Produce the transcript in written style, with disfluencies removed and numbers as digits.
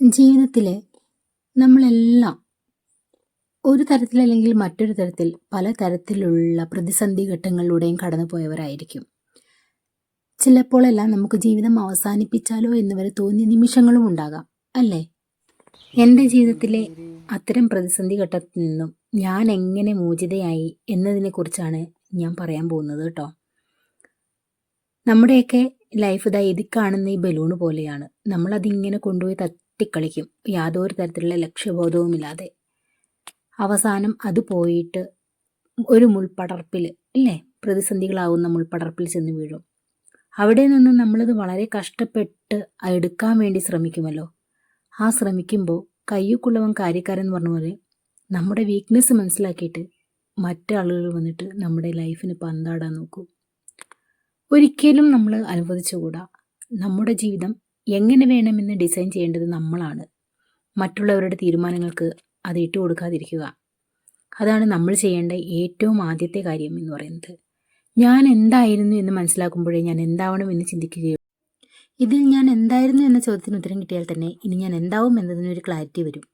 ജീവിതത്തിൽ നമ്മളെല്ലാം ഒരു തരത്തിലല്ലെങ്കിൽ മറ്റൊരു തരത്തിൽ പല തരത്തിലുള്ള പ്രതിസന്ധി ഘട്ടങ്ങളിലൂടെയും കടന്നു പോയവരായിരിക്കും. ചിലപ്പോഴെല്ലാം നമുക്ക് ജീവിതം അവസാനിപ്പിച്ചാലോ എന്ന് വരെ തോന്നിയ നിമിഷങ്ങളും ഉണ്ടാകാം, അല്ലേ? എൻ്റെ ജീവിതത്തിലെ അത്തരം പ്രതിസന്ധി ഘട്ടത്തിൽ നിന്നും ഞാൻ എങ്ങനെ മോചിതയായി എന്നതിനെക്കുറിച്ചാണ് ഞാൻ പറയാൻ പോകുന്നത് കേട്ടോ. നമ്മുടെയൊക്കെ ലൈഫ് ഇതാ ഇതിൽ കാണുന്ന ഈ ബലൂണ് പോലെയാണ്. നമ്മളതിങ്ങനെ കൊണ്ടുപോയി തട്ടിക്കളിക്കും, യാതൊരു തരത്തിലുള്ള ലക്ഷ്യബോധവുമില്ലാതെ. അവസാനം അത് പോയിട്ട് ഒരു മുൾപടർപ്പിൽ, അല്ലേ, പ്രതിസന്ധികളാവുന്ന മുൾപടർപ്പിൽ ചെന്ന് വീഴും. അവിടെ നിന്ന് നമ്മളത് വളരെ കഷ്ടപ്പെട്ട് എടുക്കാൻ വേണ്ടി ശ്രമിക്കുമല്ലോ. ആ ശ്രമിക്കുമ്പോൾ കയ്യുക്കുള്ളവൻ കാര്യക്കാരൻ എന്ന് പറഞ്ഞ പോലെ നമ്മുടെ വീക്ക്നെസ് മനസ്സിലാക്കിയിട്ട് മറ്റാളുകൾ വന്നിട്ട് നമ്മുടെ ലൈഫിന് പന്താടാൻ നോക്കും. ഒരിക്കലും നമ്മൾ അനുവദിച്ചുകൂടാ. നമ്മുടെ ജീവിതം എങ്ങനെ വേണമെന്ന് ഡിസൈൻ ചെയ്യേണ്ടത് നമ്മളാണ്. മറ്റുള്ളവരുടെ തീരുമാനങ്ങൾക്ക് അത് ഇട്ടുകൊടുക്കാതിരിക്കുക. അതാണ് നമ്മൾ ചെയ്യേണ്ട ഏറ്റവും ആദ്യത്തെ കാര്യം എന്ന് പറയുന്നത്. ഞാൻ എന്തായിരുന്നു എന്ന് മനസ്സിലാക്കുമ്പോഴേ ഞാൻ എന്താവണം എന്ന് ചിന്തിക്കുകയുള്ളൂ. ഇതിൽ ഞാൻ എന്തായിരുന്നു എന്ന ചോദ്യത്തിന് ഉത്തരം കിട്ടിയാൽ തന്നെ ഇനി ഞാൻ എന്താവും എന്നതിനൊരു ക്ലാരിറ്റി വരും.